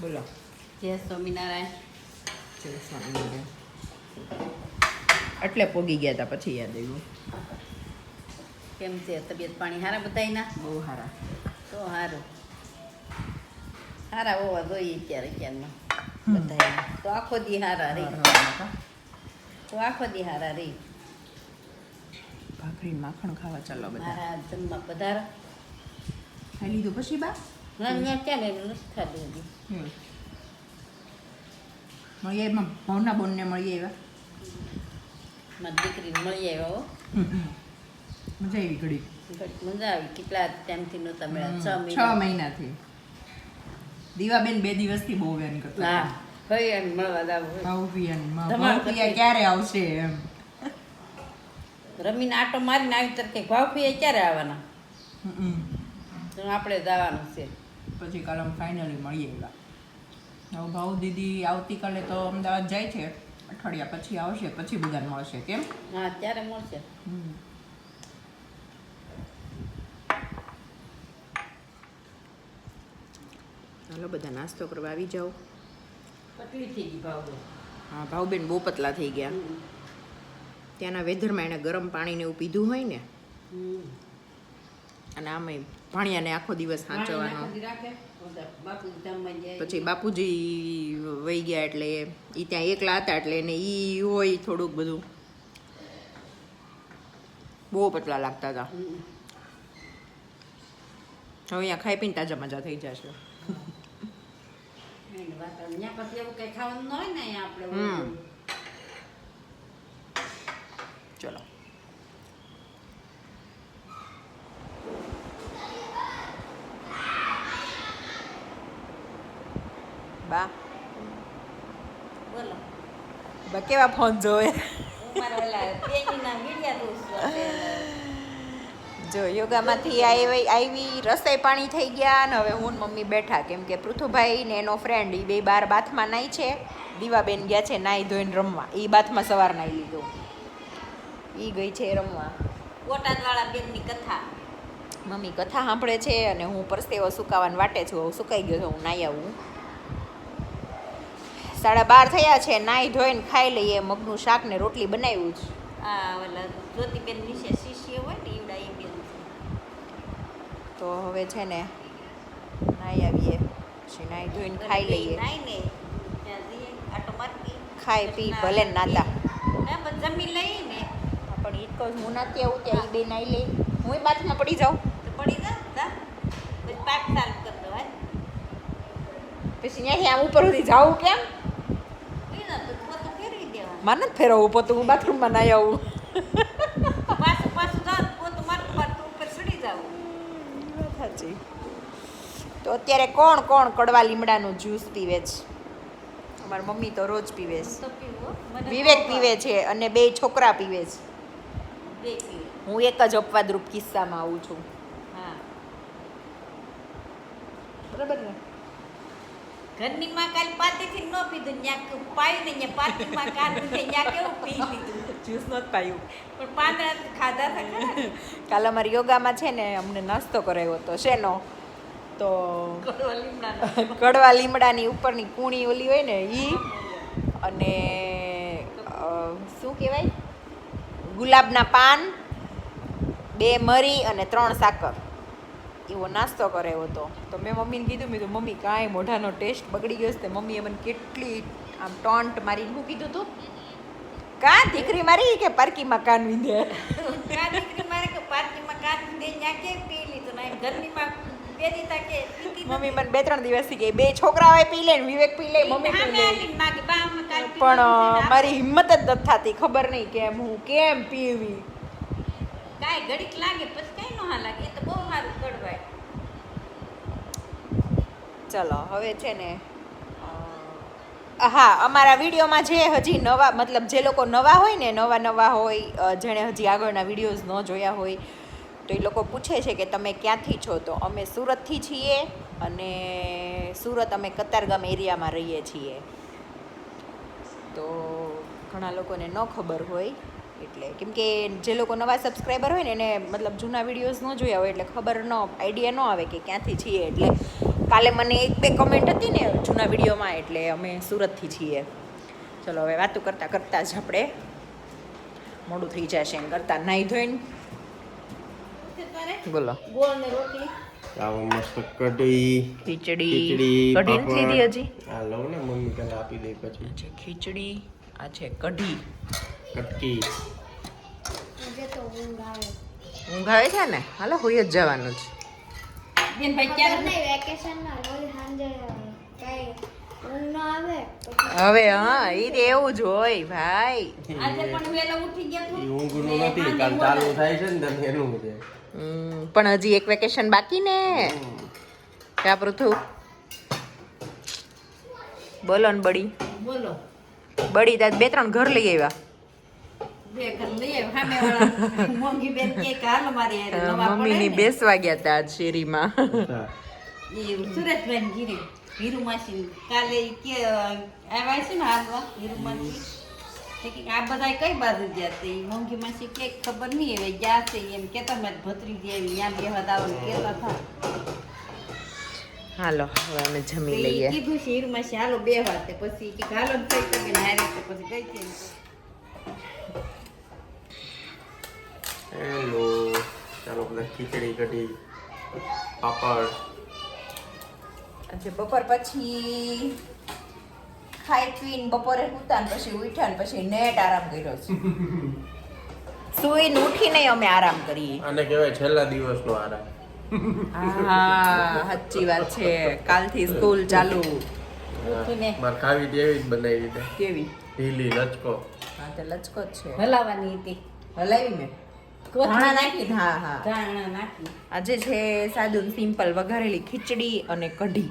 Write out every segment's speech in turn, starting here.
બોલો. જય સ્વામિનારાયણ. જય સ્વામિનારાયણ. એટલે પોગી ગયા હતા પછી યાદ આવ્યું. કેમ છે તબિયત પાણી હારા બધાયના? બહુ સારા. તો સારું. હારા હોવા જોઈએ ક્યારે ક્યારમાં બધાય. તો આખો દી હારા રહી. તો આખો દી હારા રહી. ભાખરી માખણ ખાવા ચાલો બધા. મારા જન્મ પધારા. ખાઈ લીધું પછી બા? ના ત્યાં ક્યાં ગયેલું નથી ખાધું હજી. મળીએ એમાં ભાવના બોનને મળીએ એવા. મારી દીકરીને મળી આવ્યા હો. મજા આવી ઘડી. મજા આવી. કેટલા ટાઈમથી નહોતા મળ્યા? 6 6 મહિનાથી. દીવાબેન 2 દિવસથી બહુ વેન કરતા. હા ભાઈ એમ મળવા જાવ. ભાવપિયા ક્યારે આવશે એમ. રમીને આટો મારીને આવી તરકે ભાવફિયા ક્યારે આવવાના? તો આપણે જવાનું છે. પછી કાલે ફાઇનલી મળીએ એવા. હવે ભાવ દીદી આવતીકાલે તો અમદાવાદ જાય છે, અઠવાડિયા પછી આવશે, પછી બધાને મળશે. કેમ? હા ત્યારે મળશે. ચાલો બધા નાસ્તો કરવા આવી જાઓ. પતલી થઈ ગઈ ભાવબેન. હા ભાવબેન બહુ પતલા થઈ ગયા. ત્યાંના વેધરમાં એને ગરમ પાણીને એવું પીધું હોય ને, અને આમાં ભાણિયાને આખો દિવસ સાચવવાનો. પછી બાપુજી વહી ગયા એટલે એ ત્યાં એકલા હતા એટલે એને એ હોય થોડુંક બધું બહુ પતલા લાગતા હતા. હવે અહીંયા ખાઈ પીને તાજા મજા થઈ જશે. ચલો બા બોલો. બા કેવા ફોન જોવે? જો યોગામાંથી આવી રસોઈ પાણી થઈ ગયા અને હવે હું ને મમ્મી બેઠા, કેમ કે પૃથુભાઈ ને એનો ફ્રેન્ડ એ બે બાર બાથમાં નાઈ છે. દીવાબેન ગયા છે નાઈ ધોઈને રમવા. એ બાથમાં સવાર નાઈ લીધો, એ ગઈ છે રમવા. બોટાદવાળા બેનની કથા. મમ્મી કથા સાંભળે છે અને હું પરસેવો સુકાવાને વાટે છું. સુકાઈ ગયો છે, હું નાઈ આવું. 12:30 થયા છે. નાઈ ધોઈને ખાઈ લઈએ. મગનું શાક ને રોટલી બનાવ્યું છે. આ ઓલા જ્યોતિબેન વિશે શિષ્ય હોય ને એવડા એ બેન છે. તો હવે છે ને નાઈ આવીએ, પછી નાઈ ધોઈને ખાઈ લઈએ. નાઈને ત્યાં જઈએ આટો મારી ખાઈ પી ભલે નાતા. ના બસ જમી લઈને. પણ ઈ તો હું નાતી આવું ત્યાં એ બે નાઈ લે, હું બાથમાં પડી જાઉં. તો પડી જા પછી પાક ચાલુ કરી દો. પછી ત્યાંથી આમ ઉપર સુધી જાવું કેમ? પોતું ફેરવી દેવાનું. મારે નથી ફેરવવું પોતું, હું બાથરૂમમાં નાઈ આવું. પાછું પાછું જાવ પોતું મારું ઉપર ચડી જવું. સાચી. તો અત્યારે કોણ કોણ કડવા લીમડાનું જ્યુસ પીવે છે? અમારી મમ્મી તો રોજ પીવે છે. તો પીવું મને વિવેક પીવે છે અને 2 છોકરા પીવે છે. બે પીવે. હું એક જ અપવાદરૂપ કિસ્સામાં આવું છું. હા બરાબર ને? ઘરની માં કાલ પાતીથી ન પીધું, ત્યાં પાયું ને ત્યાં પાતીમાં કાઢું છે ત્યાં કેવું પી લીધું. જ્યુસ નથી પાયું. પણ પાંદડા ખાધા હતા ખરા. કાલે અમારી યોગામાં છે ને અમને નાસ્તો કરાવ્યો હતો. શેનો? તો કડવા લીમડાનો. કડવા લીમડાની ઉપરની કૂણી ઓલી હોય ને ઈ, અને શું કહેવાય, ગુલાબના પાન, 2 મરી અને 3 સાકર, એવો નાસ્તો કરાવ્યો હતો. તો મેં મમ્મીને કીધું, મેં કીધું મમ્મી કાંઈ મોઢાનો ટેસ્ટ બગડી ગયો છે. મમ્મીએ મને કેટલી આમ ટોન્ટ મારીને શું કીધું તું? કાં દીકરી મારી કે પારકીમાં કાન વિંધે? કા દીકરી મારે કે પાર્ટીમાં કાન દે ત્યાં કે પી લીધું ને ઘરની માં બે દીતા કે પીતી મમ્મી મને 2-3 દિવસથી કે 2 છોકરાઓય પી લે ને વિવેક પી લે, મમ્મી પી લે. પણ મારી હિંમત જ નથી થતી, ખબર નહીં કેમ, હું કેમ પીવી. કાંઈ ઘડીક લાગે પછી કાંઈ ન હા લાગે. એ તો બહુ સારું કડવાય. ચલો હવે છે ને હા, અમારા વિડીયોમાં જે હજી નવા, મતલબ જે લોકો નવા હોય ને, નવા હોય, જેણે હજી આગળના વિડીયોઝ ન જોયા હોય, તો એ લોકો પૂછે છે કે તમે ક્યાંથી છો? તો અમે સુરતથી છીએ અને સુરત અમે કતારગામ એરિયામાં રહીએ છીએ. તો ઘણા લોકોને ન ખબર હોય એટલે, કેમ કે જે લોકો નવા સબસ્ક્રાઈબર હોય ને એને મતલબ જૂના વિડીયોઝ ન જોયા હોય એટલે ખબર ન, આઈડિયા ન આવે કે ક્યાંથી છીએ. એટલે કાલે મને 1-2 કમેન્ટ હતી ને જૂના વિડીયોમાં, એટલે અમે સુરતથી છીએ. ચલો હવે વાતો કરતાં કરતાં જ આપણે મોડું થઈ જશે એમ કરતાં નાહી ધોઈને બોલો. ગોળ ને રોટલી. આવો મસ્ત કઢી ખીચડી ખીચડી કઢી નથી લીધી હજી. આ લઉં ને મમ્મી પહેલા આપી દે પછી. આ છે ખીચડી, આ છે કઢી. કટકી ઊંઘ આવે છે ને, હાલો હોઈ જ જવાનું છે. બેન ભાઈ ક્યારે હવે હા એ તો એવું જ હોય ભાઈ. આજે પણ વેલા ઉઠી ગયા તું. ઈ ઊંઘનું નથી કાલ ચાલુ થાય છે ને તમે એનું છે. પણ હજી એક વેકેશન બાકી ને. ક્યાં પૃથુ બોલો ને બડી. બોલો. બડી તાજ 2-3 ઘર લઈ આવ્યા. બે ઘર લઈ આવ સામે વાળા મોંઘી બેન કે હાલો મારી હારે નવા પડે મમ્મીની ને. બેસવા ગયા હતા આજ શેરીમાં. હા. એ સુરેશભાઈ ગીરી હીરુ માસી કાલે ઈ કે આવ્યા છે ને હાલવા હીરુ માસી તે કે આ બધા કઈ બાજુ ગયા તે ઈ મોંઘી માસી કે ખબર નહીં હવે ગયા છે એમ કેતા મેં ભત્રીજી આવી ત્યાં બેહવા દાવાનું કેતા હતા. હાલો હવે અમે તે જમી ઈ લઈએ. કીધું છે હીરુ માસી હાલો બેહવા તે પછી કે હાલો ને થઈ શકે ને હારે તે પછી ગઈ છે. હેલો ચાલો બધા ખીચડી કઢી પાપડ આજે બપોર પછી ખાઈ પીને બપોરે સૂતા ને પછી ઉઠ્યા ને પછી નેટ આરામ કર્યો છે. સુઈને ઉઠીને અમે આરામ કરીએ. આને કહેવાય છેલ્લા દિવસનો આરામ. હા સાચી વાત છે. કાલથી સ્કૂલ ચાલુ. મારે ખાવી તેવી જ બનાવી દે કેવી? ઢીલી લચકો. હા તો લચકો જ છે. હલાવાની હતી હલાવી મેં ધાણા નાખી. હા હા ધાણા નાખી. આજે છે સાદું સિમ્પલ વઘારેલી ખીચડી અને કઢી.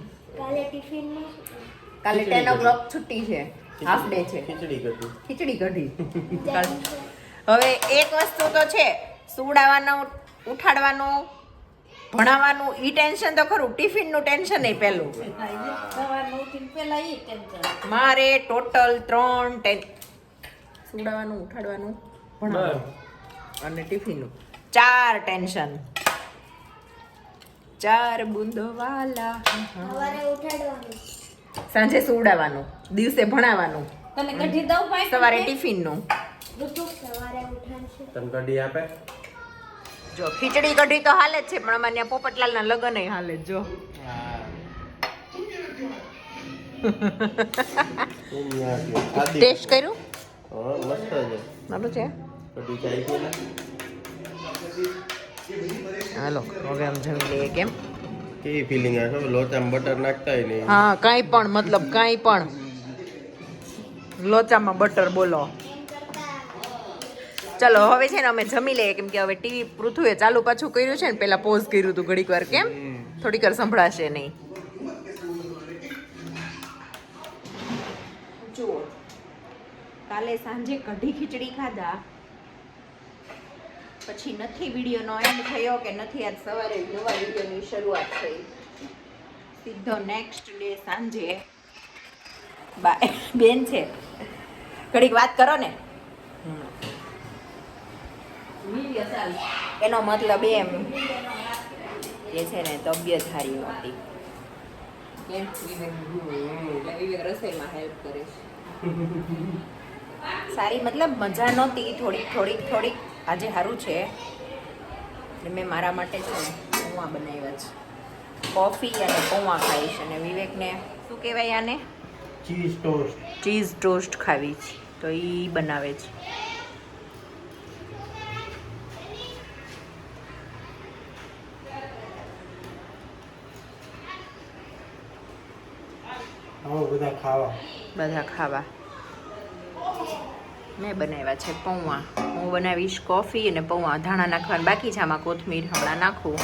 કાલે 10 o'clock છુટ્ટી છે, હાફ ડે છે. ખીચડી કઢી ખીચડી કઢી. હવે એક વસ્તુ તો છે, સુવડાવવાનું, ઉઠાડવાનું, ભણાવવાનું, ઈ ટેન્શન તો ખરું. ટિફિનનું ટેન્શન નહીં પહેલું. સવારમાં ઉઠીને પહેલા ઈ ટેન્શન. મારે ટોટલ 3 સુવડાવવાનું, ઉઠાડવાનું, ભણાવવાનું અને ટિફિનનું 4 ટેન્શન. 4 બુંદો વાલા. સાંજે સુવડાવવાનું, દિવસે ભણાવવાનું, તને કઢી દઉં ભાઈ સવારે ટિફિનનું. તને કઢી આપે જો ખીચડી કઢી તો હાલે જ છે, પણ અમારે ત્યાં પોપટલાલના લગ્ન હાલે જ. જો ટેસ્ટ કર્યું? હા મસ્ત છે સારું છે. કઢી ચાઈ છે ને હાલો હવે આમ જમી લઈએ. કેમ? કેવી ફિલિંગ આવે ખબર? લોચામાં બટર નાખતા હોય ને હા કાંઈ પણ, મતલબ કાંઈ પણ. લોચામાં બટર બોલો. ચલો હવે છે ને અમે જમી લઈએ, કેમ કે હવે ટીવી પૃથ્વીએ ચાલુ પાછું કર્યું છે ને, પેલા પોઝ કર્યું હતું ઘડીક વાર. કેમ? થોડીક વાર સંભળાશે નહીં. જુઓ કાલે સાંજે કઢી ખીચડી ખાધા પછી નથી વિડીયોનો એન્ડ થયો કે નથી આજ સવારે નવા વિડીયોની શરૂઆત થઈ. સીધો નેક્સ્ટ ડે સાંજે બેન છે, ઘડીક વાત કરો ને. એનો મતલબ એમ એ છે ને તબિયત સારી નહોતી. કેમ? વિવેક રસોઈમાં હેલ્પ કરે છે. સારી મતલબ મજા નહોતી, થોડીક. આજે સારું છે એટલે મેં મારા માટે છે ને પૌવા બનાવ્યા છે. કોફી અને પૌવા ખાઈશ. અને વિવેકને શું કહેવાય આને? Cheese toast. ચીઝ ટોસ્ટ ખાવી છે, તો એ બનાવે છે. આવો બધા ખાવા. મેં બનાવ્યા છે પૌવા. હું બનાવીશ કોફી અને પૌવા. ધાણા નાખવાનું બાકી છે, આમાં કોથમીર હમણાં નાખું.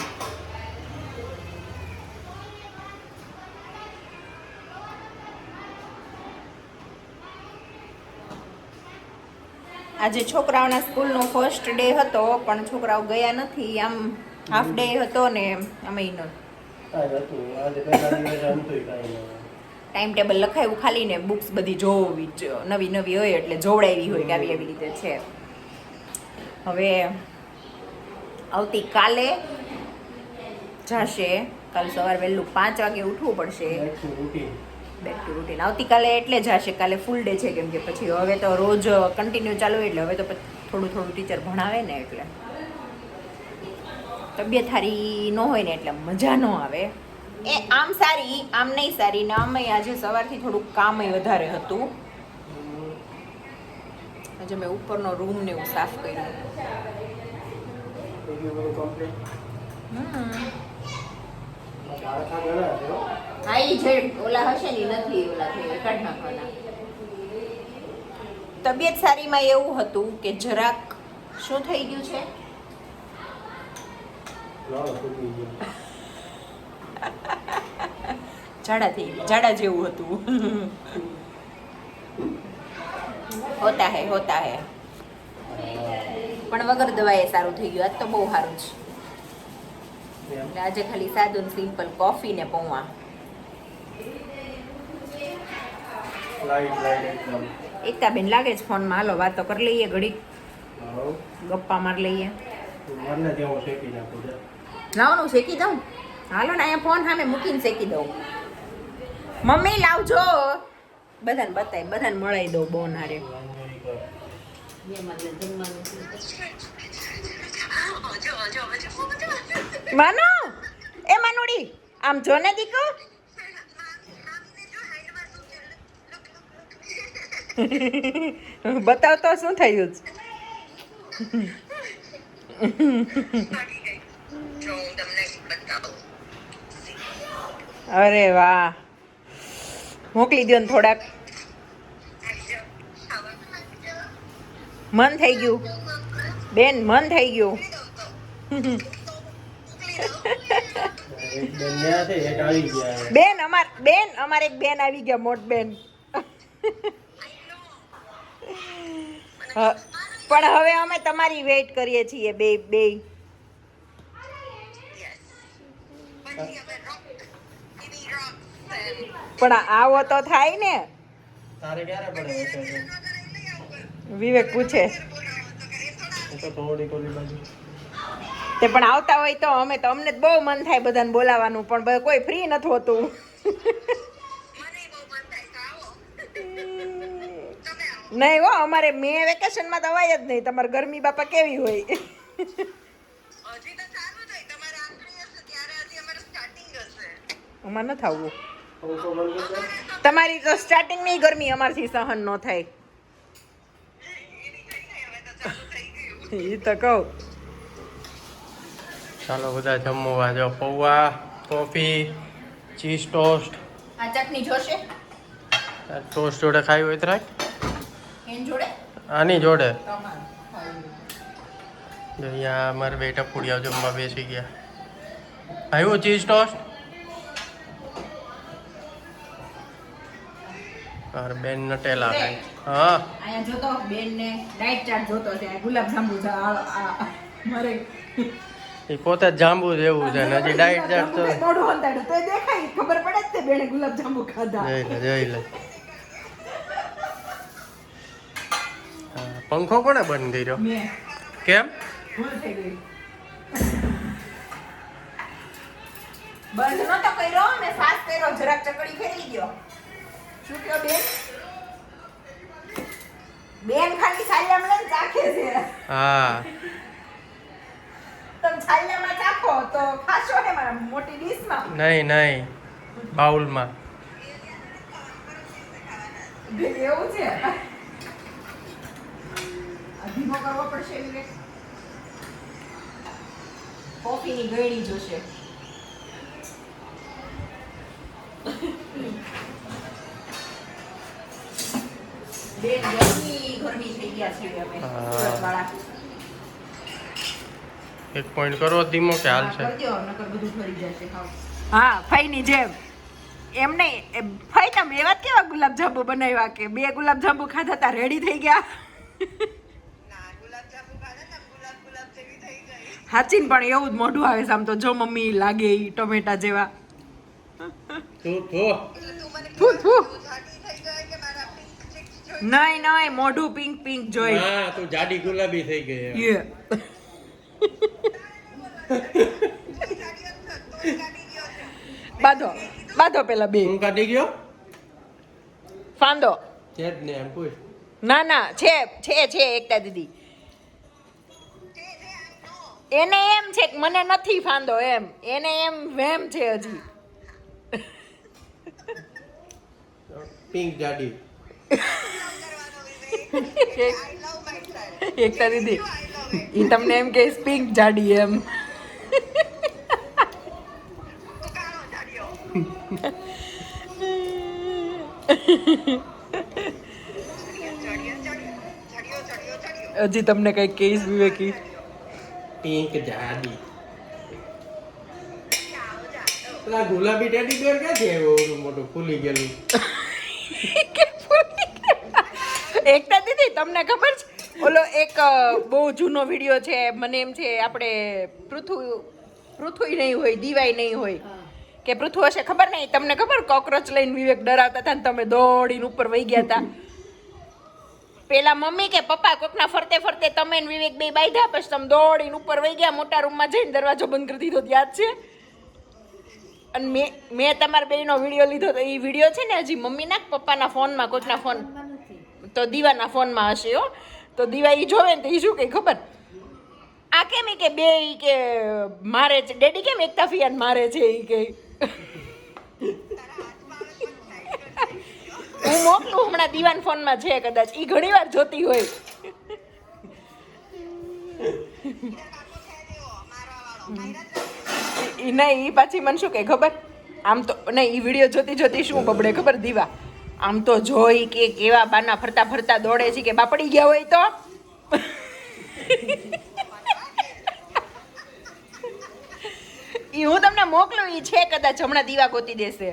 આજે છોકરાઓના સ્કૂલનો ફર્સ્ટ ડે હતો, પણ છોકરાઓ ગયા નથી. આમ હાફ ડે હતો ને અમે ટાઈમ ટેબલ લખાયું ખાલી ને બુક્સ બધી જોવી જ નવી હોય એટલે જોવડાવી હોય કે આવી રીતે છે. હવે આવતીકાલે જશે કાલ સવાર વહેલું 5 વાગે ઉઠવું પડશે. રૂટીન. Back to routine. આવતીકાલે એટલે જ હશે, કાલે ફૂલ ડે છે, કેમ કે પછી હવે તો રોજ કન્ટિન્યુ ચાલુ હોય એટલે હવે તો થોડું થોડું ટીચર ભણાવે ને એટલે તબિયત સારી ન હોય ને એટલે મજા ન આવે. એ આમ સારી આમ નહીં સારી ને આમ આજે સવારથી થોડુંક કામ વધારે હતું. આજે મેં ઉપરનો રૂમ ને એવું સાફ કર્યું. હા એ જે ઓલા હશે ને નથી ઓલા થઈ કાઢ નાખવાના. તબિયત સારીમાં એવું હતું કે જરાક શું થઈ ગયું છે, ઝાડા થઈ ગયું, ઝાડા જેવું હતું. હોતા હે પણ વગર દવાએ સારું થઈ ગયું. આજ તો બહુ સારું છે. એટલે આજે ખાલી સાદું સિમ્પલ કોફી ને પૌવા. એકતા બેન લાગે છે ફોનમાં. હાલો વાતો કરી લઈએ ઘડીક, ગપ્પા માર લઈએ. લાવવાનું શેકી દઉં? હાલો ને અહીંયા ફોન સામે મૂકીને શેકી દઉં. મમ્મી લાવજો, બધાને બતાય, બધાને મળાઈ દઉં બોન હારે. માનો એ માનુડી આમ જો ને દીકો. બતાવ તો શું થયું છે? અરે વાહ, મોકલી દો ને થોડાક. મન થઈ ગયું બેન, મન થઈ ગયું. બેન અમારે એક બેન આવી ગયા, મોટ બેન. પણ હવે અમે તમારી વેઇટ કરીએ છીએ બે. પણ આવો તો થાય ને. તારે ક્યારે પડે? વિવેક પૂછે તો થોડી કોલી બાજુ તે પણ આવતા હોય તો અમે તો અમને બહુ મન થાય બધાને બોલાવાનું, પણ કોઈ ફ્રી નથી હોતું. નહીં હો, અમારે મે વેકેશનમાં તો અવાય જ નહીં. તમારે ગરમી બાપા કેવી હોય? અમારે નથી આવવું. તમારી તો સ્ટાર્ટિંગ ની ગરમી અમારથી સહન ન થાય. એ તો કહું. ચાલો બધા જમવા. જો પૌવા, કોફી, ચીઝ ટોસ્ટ. આ ચટણી જોશે? ટોસ્ટ જોડે ખાવી હોય તો રાખ. એન જોડે? આની જોડે. તમારે જો અહીંયા અમારે બે ટપુડિયા જમવા બેસી ગયા. આવ્યું ચીઝ ટોસ્ટ? અરે બેન નટેલા ખાય. હા અહીંયા જોતો બેન ને ડાયટ ચાર્ટ જોતો છે. ગુલાબ જાંબુ મારે એ પોતે જ જાંબુ જેવું છે ને હજી ડાયટ ચાર્ટ તો મોઢું હંતાડું તો દેખાય, ખબર પડે જ તે બેને ગુલાબ જાંબુ ખાધા. જોઈ લે. પંખો કોને બંધ કર્યો? મેં કેમ? ભૂલ થઈ ગઈ. બંધ નતો કર્યો ને સાસ કર્યો, જરાક ચકડી ફેરવી ગયો. શું કયો બેન? બેન ખાલી છાલિયામાં લઈને ચાખે છે. હા તમે છાલિયામાં ચાખો તો ખાશો ને મારા મોટી ડીશમાં. નહીં બાઉલમાં. એવું છે? ધીમો કરવો પડશે વિવેક. કોફીની ગળણી જોશે. બેન ગરમી થઈ ગયા છે અમે સુરતવાળા. એક પોઈન્ટ કરો ધીમો કે હાલ છે? હા ફઈની જેમ એમ નહીં. ફઈ તમે એવા કેવા ગુલાબ જાંબુ બનાવ્યા કે 2 ગુલાબ જાંબુ ખાધા તા રેડી થઈ ગયા? હાચીન પણ એવું જ મોઢું આવે છે આમ તો. જો મમ્મી લાગે ઈ ટમેટા જેવા. નહીં મોઢું પિંક જોઈ. હા તું જાડી ગુલાબી થઈ ગઈ. બાંધો પેલા બે હું કાઢી ગયો ફાંદો છે જ ને એમ પૂછ ના છે એકતા દીદી એને એમ છે કે મને નથી ફાંદો એમ એને એમ વેમ છે હજી પિંક જાડી એકતા દીદી ઈ તમને એમ કે પિંક જાડી એમ હજી તમને કઈ કહીશ વિવેકી પિંક જાડી પેલા ગુલાબી ટેડી બેર ક્યાંથી આવ્યો ઓલું મોટું ફૂલી ગયેલું એકતા દીદી તમને ખબર છે ઓલો એક બહુ જૂનો વિડીયો છે મને એમ છે આપણે પૃથ્વી નહીં હોય દીવાય નહીં હોય કે પૃથ્વી હશે ખબર નહીં તમને ખબર કોકરોચ લઈને વિવેક ડરાવતા હતા ને તમે દોડીને ઉપર વહી ગયા હતા પેલા મમ્મી કે પપ્પા કોકના ફરતે ફરતે તમે ને વિવેક બે બાંધ્યા પછી તમે દોડીને ઉપર વહી ગયા મોટા રૂમમાં જઈને દરવાજો બંધ કરી દીધો યાદ છે અને મેં તમારા બેનો વિડીયો લીધો તો એ વિડીયો છે ને હજી મમ્મીના પપ્પાના ફોનમાં કોકના ફોન તો દીવાના ફોનમાં હશે હો તો દીવા ઈ જોવે ને તો ઈ શું કે ખબર આ કેમ ઈ કે બે ઈ કે મારે છે ડેડી કેમ એકતા ફિયાન મારે છે ઈ કે હું મોકલું હમણાં દીવાન ફોનમાં છે કદાચ ઈ ઘણી વાર જોતી હોય ઈ નહીં ઈ પાછી મને શું કે ખબર આમ તો નહીં ઈ વિડીયો જોતી શું બબડે ખબર દીવા આમ તો જોઈ કે કેવા બાના ફરતા ફરતા દોડે છે કે બાપડી ગયા હોય તો ઈ હું તમને મોકલું ઈ છે કદાચ હમણાં દીવા ગોતી દેશે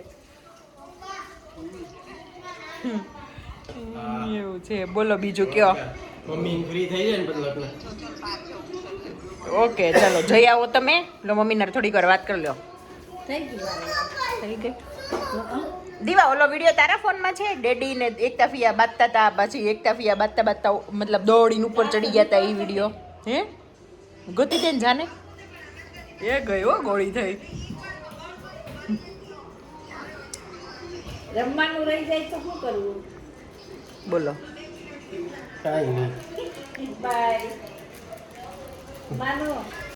એવું છે બોલો બીજું કયો મમ્મી ફ્રી થઈ જાય ને બદલક ઓકે ચાલો જઈ આવો તમે લો મમ્મીને થોડીક વાર વાત કરી લો થઈ ગઈ દીવા ઓલો વિડીયો તારા ફોનમાં છે ડેડી ને એકતા ફિયા બાંધતા હતા પછી એકતા ફિયા બાંધતા મતલબ દોડીને ઉપર ચડી ગયા હતા એ વિડીયો હે ગોતી દે ને જાને એ ગયો ગોળી થઈ રમવાનું રહી જાય તો શું કરવું બોલો કાંઈ નહીં બાય માનો